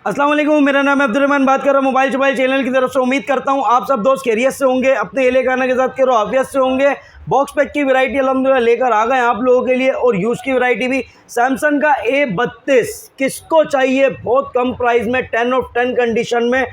अस्सलाम वालेकुम, मेरा नाम है अब्दुल रहमान, बात कर रहा हूँ मोबाइल शोबाइल चैनल की तरफ से। उम्मीद करता हूँ आप सब दोस्त खैरियत से होंगे, अपने एले खाना के साथ करो आफियत से होंगे। बॉक्स पैक की वैरायटी अल्हम्दुलिल्लाह लेकर आ गए आप लोगों के लिए, और यूज़ की वैरायटी भी। सैमसंग का A32 किसको चाहिए, बहुत कम प्राइस में 10 ऑफ 10 कंडीशन में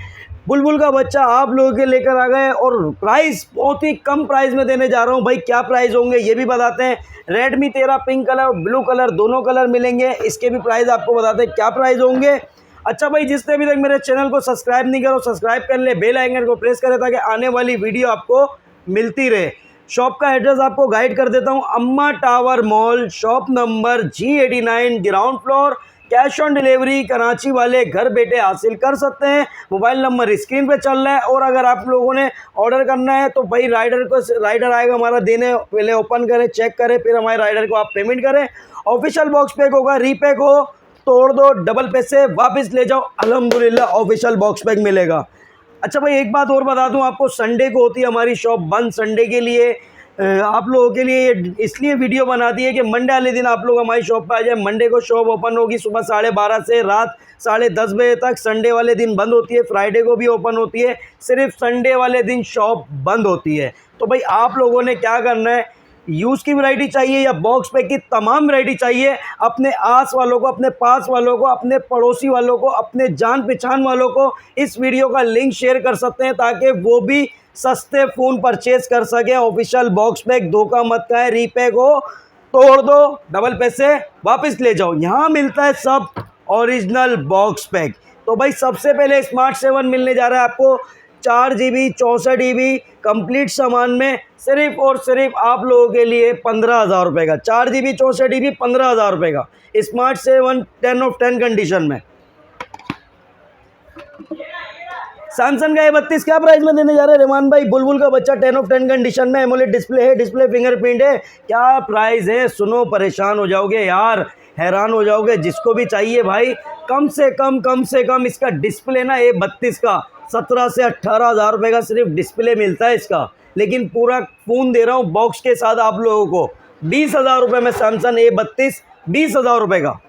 बुलबुल का बच्चा आप लोगों के लेकर आ गए, और प्राइस बहुत ही कम प्राइस में देने जा रहा हूँ। भाई क्या प्राइस होंगे ये भी बताते हैं। रेडमी 13 पिंक कलर और ब्लू कलर दोनों कलर मिलेंगे, इसके भी प्राइस आपको बताते हैं क्या प्राइस होंगे। अच्छा भाई, जिसने अभी तक मेरे चैनल को सब्सक्राइब नहीं करो सब्सक्राइब कर ले, बेल आइकन को प्रेस करें ताकि आने वाली वीडियो आपको मिलती रहे। शॉप का एड्रेस आपको गाइड कर देता हूँ। अम्मा tower mall, shop number G89, ground floor. Cash on delivery Karachi वाले घर बैठे हासिल कर सकते हैं। मोबाइल नंबर स्क्रीन पे चल रहा है। और अगर आप लोगों ने ऑर्डर करना है तो भाई राइडर आएगा हमारा देने, पहले ओपन करें, चेक करें, फिर हमारे राइडर को आप पेमेंट करें। ऑफिशियल बॉक्स पैक होगा, रीपैक हो तोड़ दो, डबल पैसे वापस ले जाओ, अल्हम्दुलिल्लाह ऑफिशियल बॉक्स पैक मिलेगा। अच्छा भाई, एक बात और बता दूं आपको, संडे को होती है हमारी शॉप बंद। संडे के लिए आप लोगों के लिए इसलिए वीडियो बनाती है कि मंडे वाले दिन आप लोग हमारी शॉप पर आ जाए। मंडे को शॉप ओपन होगी सुबह 12:30 से रात 10:30 बजे तक। संडे वाले दिन बंद होती है, फ्राइडे को भी ओपन होती है, सिर्फ संडे वाले दिन शॉप बंद होती है। तो भाई आप लोगों ने क्या करना है, यूज़ की वैरायटी चाहिए या बॉक्स पैक की तमाम वैरायटी चाहिए, अपने आस वालों को, अपने पास वालों को, अपने पड़ोसी वालों को, अपने जान पहचान वालों को इस वीडियो का लिंक शेयर कर सकते हैं ताकि वो भी सस्ते फ़ोन परचेज कर सकें। ऑफिशियल बॉक्स पैक, धोखा मत खाएं, रीपैक हो तोड़ दो, डबल पैसे वापस ले जाओ, यहाँ मिलता है सब ओरिजिनल बॉक्स पैक। तो भाई सबसे पहले स्मार्ट 7 मिलने जा रहा है आपको 4GB 64GB कंप्लीट सामान में, सिर्फ और सिर्फ आप लोगों के लिए 15,000 रुपये का। 4GB 64GB 15,000 रुपये का स्मार्ट 7 10 ऑफ 10 कंडीशन में। सैमसंग का A32 क्या प्राइस में देने जा रहे हैं रहमान भाई? बुलबुल का बच्चा 10 ऑफ 10 कंडीशन में, एमोलेड डिस्प्ले है, डिस्प्ले फिंगरप्रिंट है। क्या प्राइस है सुनो, परेशान हो जाओगे यार, हैरान हो जाओगे। जिसको भी चाहिए भाई, कम से कम इसका डिस्प्ले ना A32 का 17 से 18,000 रुपये का सिर्फ डिस्प्ले मिलता है इसका। लेकिन पूरा फ़ोन दे रहा हूँ बॉक्स के साथ आप लोगों को 20,000 रुपये में। सैमसंग A32 20,000 रुपये का।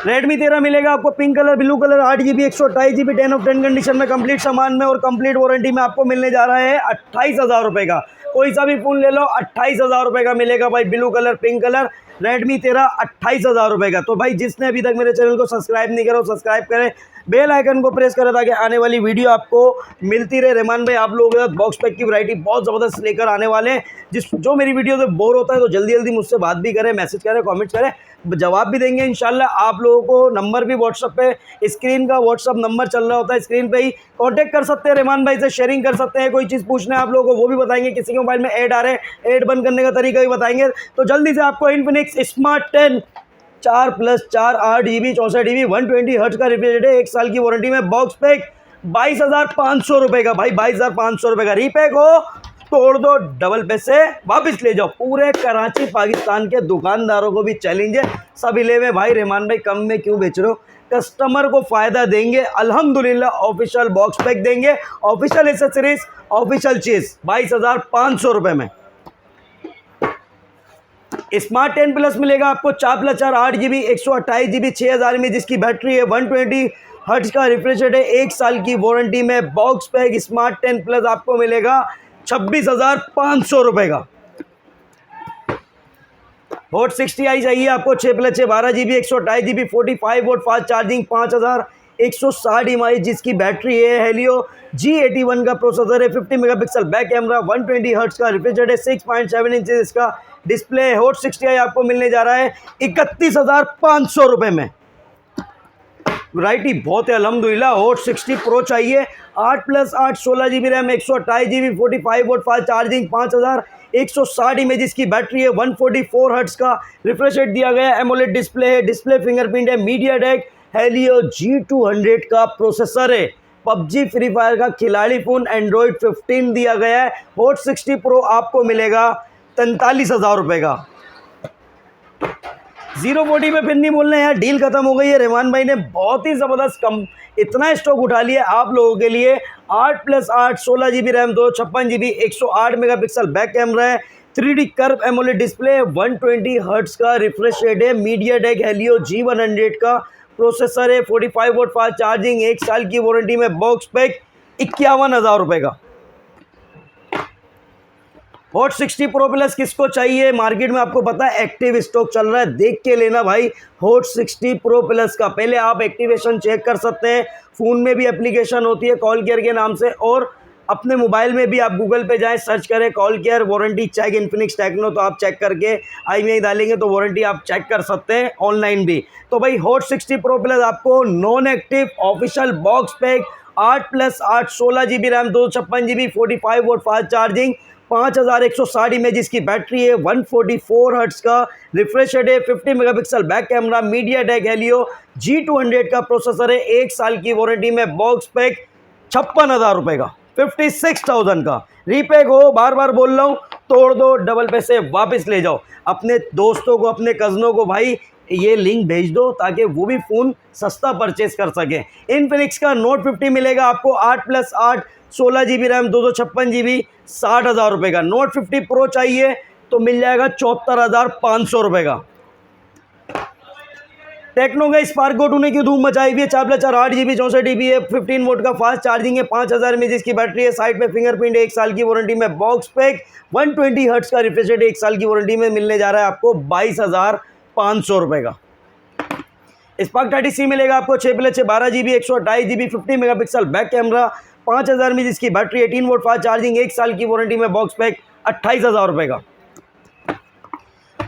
रेडमी 13 मिलेगा आपको pink colour, blue colour, 8GB 128GB 10 of 10 condition में, कंप्लीट सामान में और कंप्लीट वारंटी में आपको मिलने जा रहा है 28,000 रुपये का। कोई सा भी फ़ोन ले लो 28,000 रुपये का मिलेगा भाई। Blue colour, pink colour, Redmi 13 28,000 रुपये का। तो भाई जिसने अभी तक मेरे चैनल को सब्सक्राइब नहीं करो सब्सक्राइब करें, बेल आइकन को प्रेस करें ताकि आने वाली वीडियो आपको मिलती रहे। रहमान भाई आप लोगों के साथ बॉक्स पैक की वैरायटी बहुत ज़बरदस्त लेकर आने वाले हैं। जो मेरी वीडियो से बोर होता है तो जल्दी जल्दी मुझसे बात भी करें, मैसेज करें, कमेंट्स करें, जवाब भी देंगे इंशाल्लाह। आप लोगों को नंबर भी व्हाट्सअप पे, स्क्रीन का व्हाट्सअप नंबर चल रहा होता है, स्क्रीन पे ही कांटेक्ट कर सकते हैं। रहमान भाई से शेयरिंग कर सकते हैं, कोई चीज़ पूछना है आप लोगों को वो भी बताएंगे। किसी के मोबाइल में ऐड आ रहे हैं, ऐड बंद करने का तरीका भी बताएंगे। तो जल्दी से आपको Infinix smart 10 4+4 8GB 64GB 120 hertz का रिफ्रिजरेटर, 1 साल की वारंटी में, बॉक्स पैक 22,500 रुपये का भाई। 22,500 रुपये का रीपैक हो तोड़ दो, डबल पैसे वापस ले जाओ। पूरे कराची पाकिस्तान के दुकानदारों को भी चैलेंज है, सब ले में भाई रहमान भाई कम में क्यों बेच रहे हो, कस्टमर को फ़ायदा देंगे अल्हम्दुलिल्लाह। ऑफिशियल बॉक्स पैक देंगे, ऑफिशियल एसेसरीज, ऑफिशियल चीज़ 22,500 रुपये में। स्मार्ट 10 प्लस मिलेगा आपको 4+4 8GB 128GB 6,000 में, जिसकी बैटरी है, 120 हर्ट्ज का रिफ्रेशरेट है, 1 साल की वारंटी में। बॉक्स पैक स्मार्ट 10 प्लस आपको मिलेगा 26,500 रुपये का। हॉट 60i चाहिए आपको 6+6 12GB 128GB 45 vote fast charging 5,160 mAh जिसकी बैटरी है। हेलियो G81 का प्रोसेसर है, 50 मेगापिक्सल बैक कैमरा, 120 हर्ट्ज का रिफ्रिजरेटर है, 6.7 इंच इसका डिस्प्ले है। हॉट 60i आपको मिलने जा रहा है 31,500 रुपये में। वैरायटी बहुत है अल्हम्दुलिल्लाह। हॉट 60 प्रो चाहिए 8+8 16GB RAM 128GB 45 vote fast charging 5,160 image की बैटरी है, 144 हर्ट्ज का रिफ्रेश रेट दिया गया है। एमोलेड डिस्प्ले है, डिस्प्ले फिंगरप्रिंट है, मीडियाटेक हेलियो G200 का प्रोसेसर है। पबजी फ्री फायर का खिलाड़ी फ़ोन, एंड्रॉयड 15 दिया गया है। हॉट 60 प्रो आपको मिलेगा 43,000 रुपये का। 040 में फिर नहीं बोलना यार, डील खत्म हो गई है। रहमान भाई ने बहुत ही ज़बरदस्त इतना स्टॉक उठा लिया आप लोगों के लिए। 8+8 16GB RAM 256GB 108 megapixel back camera है, 3D curve AMOLED display, 120 hertz का रिफ्रेश रेट है, मीडियाटेक हेलियो G100 का प्रोसेसर है, 45 वोल्ट फास्ट चार्जिंग, 1 साल की वारंटी में, बॉक्स पैक 51,000 रुपये का। हॉट 60 प्रो प्लस किसको चाहिए? मार्केट में आपको पता है एक्टिव स्टॉक चल रहा है, देख के लेना भाई हॉट 60 प्रो प्लस का। पहले आप एक्टिवेशन चेक कर सकते हैं, फ़ोन में भी एप्लीकेशन होती है कॉल केयर के नाम से, और अपने मोबाइल में भी आप गूगल पे जाएं, सर्च करें call care warranty check Infinix Tecno, तो आप चेक करके आई डालेंगे तो वारंटी आप चेक कर सकते हैं ऑनलाइन भी। तो भाई हॉट 60 प्रो प्लस आपको non active official box pack 8+8 16 GB RAM, 256 GB, 45 volt fast charging, 5160 image की बैटरी है, 144 हर्ट्ज का रिफ्रेश रेट है, 50 megapixel back camera, MediaTek Helio G200 का प्रोसेसर है, 1 साल की वारंटी में, बॉक्स पैक 56,000 रुपये का, 56,000 का। रीपैक हो, बार बार बोल रहा हूँ, तोड़ दो, डबल पैसे वापस ले जाओ। अपने दोस्तों को, अपने कज़नों को भाई ये लिंक भेज दो ताकि वो भी फ़ोन सस्ता परचेस कर सके। इन्फिनिक्स का नोट 50 मिलेगा आपको 8+8 16 GB रैम, 256 GB, 60,000 रुपये का। नोट 50 प्रो चाहिए तो मिल जाएगा 74,500 रुपये का। टेक्नो का स्पार्क गो 2 ने क्यों धूम मचाई हुई है? 4+4 8 GB 64 GB है, 15 वोल्ट का फास्ट चार्जिंग है, 5000 mAh की बैटरी है, साइड पे फिंगरप्रिंट, 1 साल की वारंटी में, बॉक्स पैक 120 हर्ट्ज का रिफ्रेश रेट, 1 साल की वारंटी में, मिलने जा रहा है आपको 22,500 रुपये का। स्पार्क 30C मिलेगा आपको 6+6 12 GB 128 GB, 50 megapixel back camera, 5000 mAh की बैटरी, 18 वोल्ट फास्ट चार्जिंग, 1 साल की वारंटी में, बॉक्स पैक 28,000 रुपये का।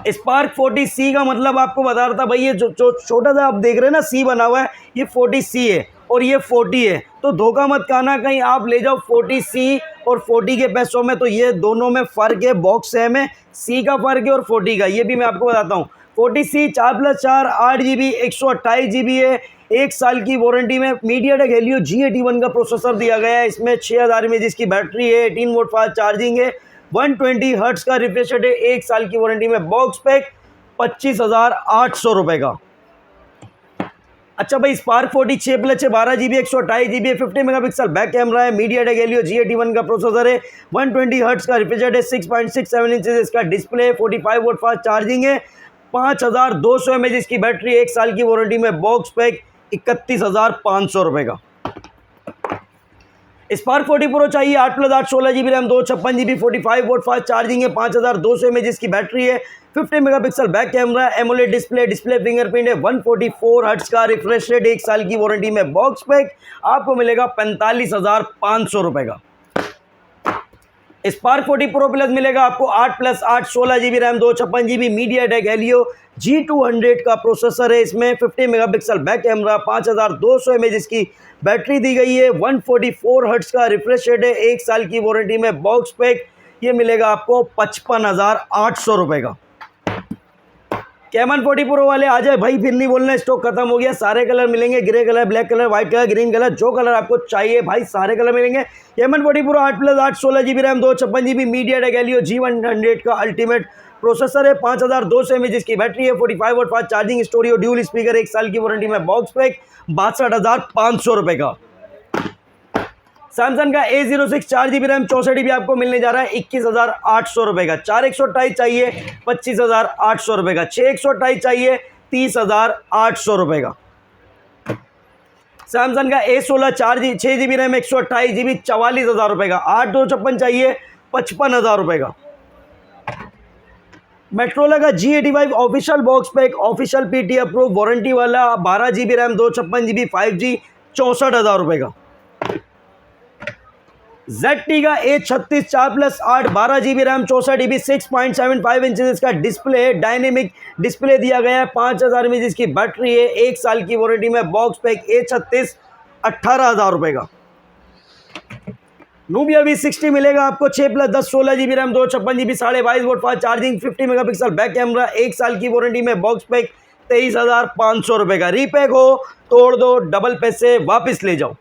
स्पार्क 40C का मतलब आपको बता रहा था भाई, ये जो छोटा सा आप देख रहे हैं ना C बना हुआ है, ये 40C है और ये 40 है, तो धोखा मत खाना कहीं आप ले जाओ 40C और 40 के पैसों में, तो ये दोनों में फ़र्क है, बॉक्स सेम है, C का फ़र्क है और 40 का, ये भी मैं आपको बताता हूँ। 40C 4+4 8 GB 128 GB है, 1 साल की वारंटी में, मीडियाटेक हेलियो G81 का प्रोसेसर दिया गया है, इसमें 6000 mAh की बैटरी है, 18 वोल्ट फास्ट चार्जिंग है, 120 हर्ट्ज का रिफ्रेश रेट है, 1 साल की वारंटी में, बॉक्स पैक 25,800 रुपये का। अच्छा भाई spark 40 6+6 12 GB 128 GB, 50 megapixel back camera है, मीडियाटेक हेलियो G81 का प्रोसेसर है, 120 हर्ट्ज का रिफ्रेश रेट है, 6.67 इंच इसका डिस्प्ले, 45 वोल्ट फास्ट चार्जिंग है, 5200 mAh की बैटरी, 1 साल की वारंटी में, बॉक्स पैक 31,500 रुपये का। स्पार्क 40 प्रो चाहिए 8+8 16 GB RAM, 256 GB, 45 volt fast charging है, 5200 mAh की बैटरी है, 50 megapixel back camera, AMOLED display fingerprint है, 144 हर्ट्ज का रिफ्रेश रेट, 1 साल की वारंटी में, बॉक्स पैक आपको मिलेगा 45,500 रुपये का। स्पार्क 40 प्रो प्लस मिलेगा आपको 8+8 16 GB RAM, 256 GB, MediaTek Helio G200 का प्रोसेसर है, इसमें 50 मेगापिक्सल बैक कैमरा, 5200 mAh की बैटरी दी गई है, 144 हर्ट्ज का रिफ्रेश रेट है, 1 साल की वारंटी में, बॉक्स पैक ये मिलेगा आपको 55,800 रुपये का। कैमन 40 प्रो वाले आ जाए भाई, फिर नहीं बोलना स्टॉक खत्म हो गया, सारे कलर मिलेंगे, grey colour, black colour, white colour, green colour, जो कलर आपको चाहिए भाई सारे कलर मिलेंगे। Camon 40 pro 8+8 16 GB RAM, 256 GB, MediaTek Helio G100 का अल्टीमेट प्रोसेसर है, 5200 mAh की बैटरी है, 45 volt fast charging, studio dual speaker, 1 साल की वारंटी में, बॉक्स पैक 62,500 रुपये का। सैमसंग का A06 4 GB रैम 64 GB आपको मिलने जा रहा है 21,800 रुपये का। 4 128 चाहिए 25,800 रुपये का। 6 128 चाहिए 30,800 रुपये का। सैमसंग का A16 6 GB रैम 128 GB 44,000 रुपये का। 8 256 चाहिए 55,000 रुपये का। मेट्रोला का G85 official box pack official PT approve warranty वाला 12 GB रैम 256 GB 5G 64,000 रुपये का। ZT का A36 4+8 12 GB RAM 64 GB 6.75 inch इसका डिस्प्ले, डायनेमिक डिस्प्ले दिया गया है, 5000 mAh की बैटरी है, 1 साल की वारंटी में, बॉक्स पैक A36 18,000 रुपये का। नूबिया V60 मिलेगा आपको 6+10 16 GB RAM 256 GB 22.5 volt fast charging, 50 megapixel back camera, 1 साल की वारंटी में, बॉक्स पैक 23,500 रुपये का। रीपैक हो तोड़ दो, डबल पैसे वापस ले जाओ।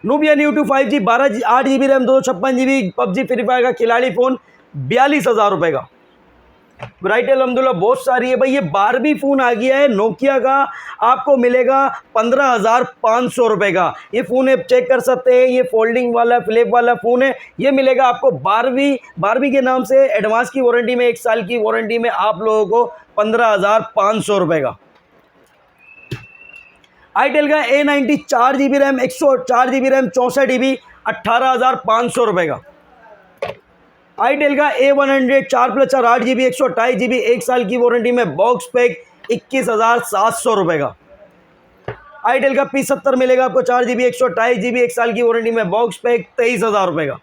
Nubia new 2 5G 8 GB RAM 256 GB PUBG free fire का खिलाड़ी फ़ोन 42,000 रुपये का। वैरायटी अल्हम्दुलिल्लाह बहुत सारी है भाई। ये 12वीं फ़ोन आ गया है नोकिया का, आपको मिलेगा 15,500 रुपये का। ये फ़ोन आप चेक कर सकते हैं, ये फोल्डिंग वाला फ्लिप वाला फ़ोन है। ये मिलेगा आपको 12वीं के नाम से एडवांस की वारंटी में, 1 साल की वारंटी में आप लोगों को 15,500 रुपये का। आईटेल का A90 4 GB RAM 104 GB RAM 64 GB 18,500 रुपये का। आईटेल का A100 4+4 8 GB 128 GB 1 साल की वारंटी में बॉक्स पैक 21,700 रुपये का। आईटेल का P70 मिलेगा आपको 4 GB 128 GB 1 साल की वारंटी में बॉक्स पैक 23,000 रुपये का।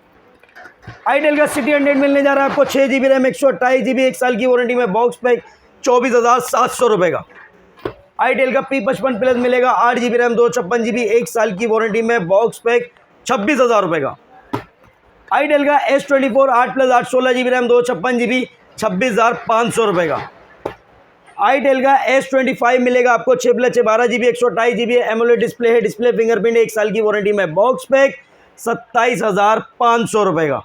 आईटेल का City 100 मिलने जा रहा है आपको 6 GB रैम 128 GB 1 साल की वारंटी में बॉक्स पैक 24,700 रुपये का। आईटेल का P55 प्लस मिलेगा 8 GB रैम 256 GB 1 साल की वारंटी में बॉक्स पैक 26,000 रुपये का। आईटेल का S24 8+8 16 GB रैम 256 GB 26,500 रुपये का। आईटेल का S25 मिलेगा आपको 6+6 12 GB 128 GB एमोलेड डिस्प्ले है, डिस्प्ले फिंगरप्रिंट 1 साल की वारंटी में बॉक्स पैक 27,500 रुपये का।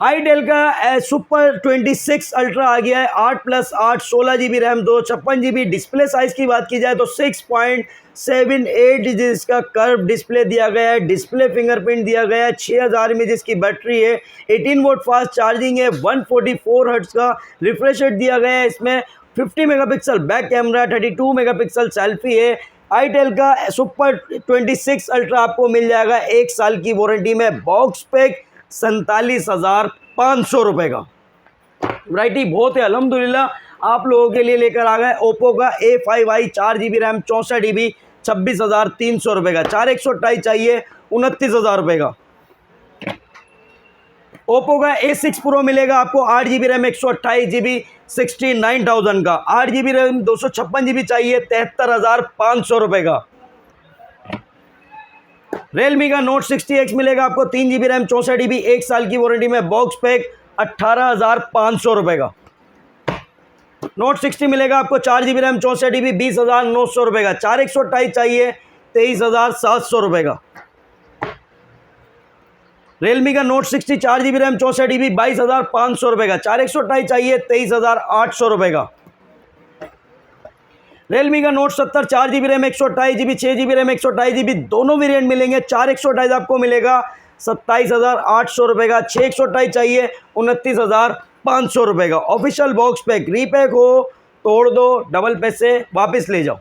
आईटेल का सुपर 26 अल्ट्रा आ गया है 8+8 16 GB RAM 256 GB। Display size की बात की जाए तो 6.78 इंच का कर्व डिस्प्ले दिया गया है, डिस्प्ले फिंगरप्रिंट दिया गया है, 6000 mAh की बैटरी है, 18 वोल्ट फास्ट चार्जिंग है, 144 हर्ट्ज का रिफ्रेश रेट दिया गया है। इसमें 50 megapixel back camera, 32 megapixel selfie है। आईटेल का सुपर 26 अल्ट्रा आपको मिल जाएगा 1 साल की वारंटी में बॉक्स पैक 47,500 रुपये का। वैरायटी बहुत है अल्हम्दुलिल्लाह, आप लोगों के लिए लेकर आ गए। ओप्पो का A5i 4 GB रैम 64 GB 26,300 रुपये का। 4128 चाहिए 29,000 रुपये का। ओप्पो का A6 प्रो मिलेगा आपको 8 GB रैम 128 GB 69,000 का। 8 GB रैम 256 GB चाहिए 73,500 रुपये का। रियलमी का नोट 60X मिलेगा आपको 3 GB रैम 64 GB 1 साल की वारंटी में बॉक्स पैक 18,500 रुपये का। नोट 60 मिलेगा आपको 4 GB रैम 64 GB 20,900 रुपये का। 4128 चाहिए 23,700 रुपये का। रियलमी का नोट 60 4 GB रैम 64 GB 22,500 रुपये का। 4128 चाहिए 23,800 रुपये का। रियलमी का note 70 4 GB RAM 128 GB 6 GB RAM 128 GB दोनों वेरिएंट मिलेंगे। 4128 आपको मिलेगा 27,800 रुपये का। 6128 चाहिए 29,500 रुपये का। ऑफिशियल बॉक्स पैक, रीपैक हो तोड़ दो, डबल पैसे वापस ले जाओ।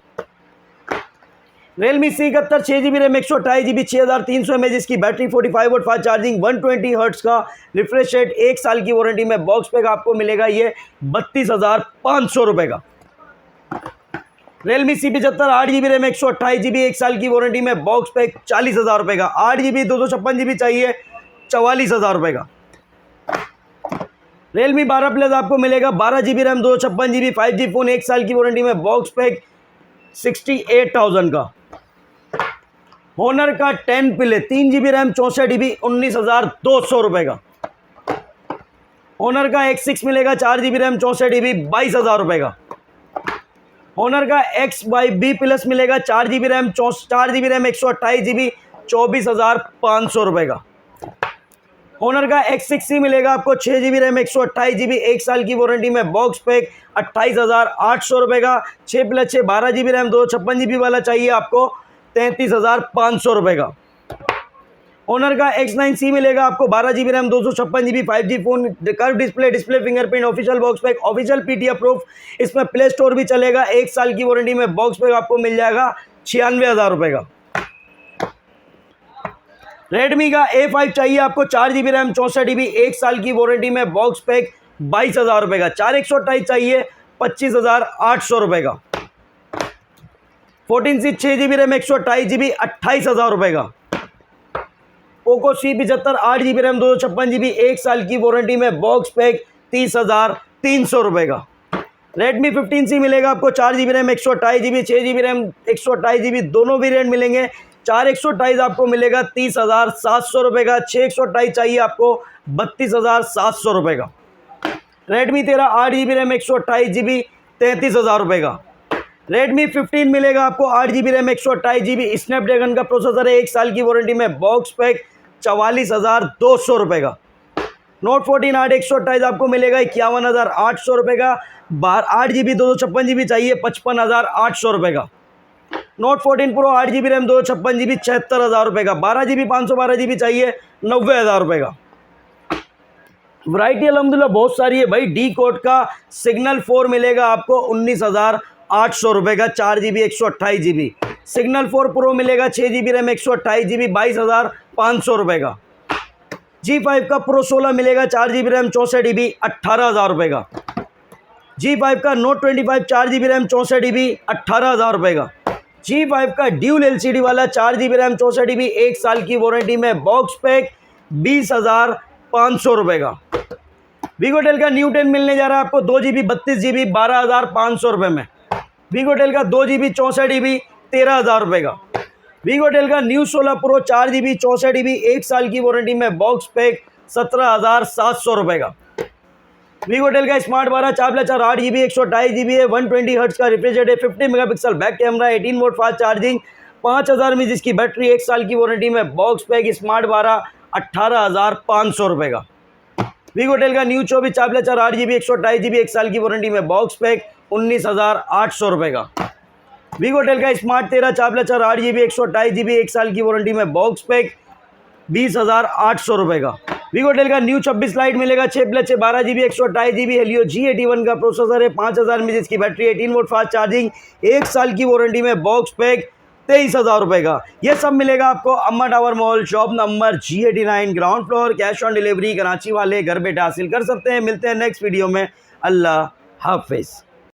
Realme C71 6 GB RAM 128 GB 6300 mAh की battery, 45 volt fast charging, 120 hertz का रिफ्रेश रेट, 1 साल की वारंटी में बॉक्स पैक आपको मिलेगा ये 32,500 रुपये का। Realme C75 8 GB RAM 128 GB 1 साल की वारंटी में बॉक्स पैक 40,000 रुपये का। 8 GB 256 GB चाहिए 44,000 रुपये का। रियलमी 12 प्लस आपको मिलेगा 12 GB RAM 256 GB 5G phone 1 साल की वारंटी में बॉक्स पैक 68,000 का। होनर का 10 प्ले 3 GB रैम 64 GB 19,200 रुपये का। होनर का X6 मिलेगा 4 GB रैम 64 GB 22,000 रुपये का। होनर का XYB प्लस मिलेगा 4 GB रैम 128 GB 24,500 रुपये का। होनर का X6C मिलेगा आपको 6 GB रैम 128 GB 1 साल की वारंटी में बॉक्स पैक 28,800 रुपये का। 6+6 12 GB रैम 256 GB वाला चाहिए आपको 33,500 रुपये का। होनर का X9C मिलेगा आपको 12 GB RAM 256 GB 5G phone, curve display, display fingerprint, official box pack, official PTF proof, इसमें प्ले स्टोर भी चलेगा। 1 साल की वारंटी में बॉक्स पैक आपको मिल जाएगा 96,000 रुपये का। रेडमी का A5 चाहिए आपको 4 GB रैम 64 GB 1 साल की वारंटी में बॉक्स पैक 22,000 रुपये का। 4128 चाहिए 25,800 रुपये का। 14C 6 GB रैम 128 GB 28,000 रुपये का। Poco C75 8 GB RAM 256 GB 1 साल की वारंटी में बॉक्स पैक 30,300 रुपये का। रेडमी 15C मिलेगा आपको 4 GB RAM 128 GB 6 GB RAM 128 GB दोनों वेरिएंट मिलेंगे। 4128 आपको मिलेगा 30,700 रुपये का। 6128 चाहिए आपको 32,700 रुपये का। रेडमी 13 8 GB रैम 128 GB 33,000 रुपये का। रेडमी 15 मिलेगा आपको 8 GB रैम 128 GB स्नैपड्रैगन का प्रोसेसर है, 1 साल की वारंटी में बॉक्स पैक 44,200 रुपये का। नोट 14 8 128 आपको मिलेगा 51,800 रुपये का। 8 GB 256 GB चाहिए 55,800 रुपये का। Note 14 pro 8 GB RAM 256 GB 76,000 रुपये का। 12 GB 512 GB चाहिए 90,000 रुपये का। वैरायटी अलहमदुलिल्लाह बहुत सारी है भाई। डी कोड का सिग्नल 4 मिलेगा आपको 19,800 रुपये का 4 GB 128 GB। सिग्नल 4 प्रो मिलेगा 6 GB रैम 128 GB 22,500 रुपये का। G5 का प्रो 16 मिलेगा 4 GB रैम 64 GB 18,000 रुपये का। G5 का नोट 25 4 GB रैम 64 GB 18,000 रुपये का। G5 का ड्यूल LCD वाला 4 GB रैम 64 GB 1 साल की वारंटी में बॉक्स पैक 20,500 रुपये का। वीगोटेल का न्यू 10 मिलने जा रहा है आपको 2 GB 32 GB 12,500 रुपये में। वीगोटेल का 2 GB 64 GB 13,000 रुपये का। वीगोटेल का न्यू 16 प्रो 4 GB 64 GB 1 साल की वारंटी में बॉक्स पैक 17,700 रुपये का। वीगोटेल का स्मार्ट 12 4+4 8 GB 128 GB है। 120 हर्ट्ज का रिफ्रेश रेट है। 50 megapixel back camera 18 volt fast charging 5,000 mAh जिसकी बैटरी 1 साल की वारंटी में बॉक्स पैक स्मार्ट 12 18,500 रुपये का। वीगोटेल का न्यू 24 4+4 8 GB 128 GB 1 साल की वारंटी में बॉक्स पैक 19,800 रुपये का। वीगोटेल का स्मार्ट 13 4+4 8 GB 128 GB 1 साल की वारंटी में बॉक्स पैक 20,800 रुपये का। वीगोटेल का न्यू 26 लाइट मिलेगा 6+6 12 GB 128 GB हेलियो G81 का प्रोसेसर है। 5,000 mAh की बैटरी 18 वोल्ट फास्ट चार्जिंग 1 साल की वारंटी में बॉक्स पैक 23,000 रुपये का। ये सब मिलेगा आपको अम्मा tower mall shop number G89 ground floor. Cash on delivery Karachi वाले घर बैठे हासिल कर सकते हैं। मिलते हैं नेक्स्ट वीडियो में। अल्लाह हाफिज़।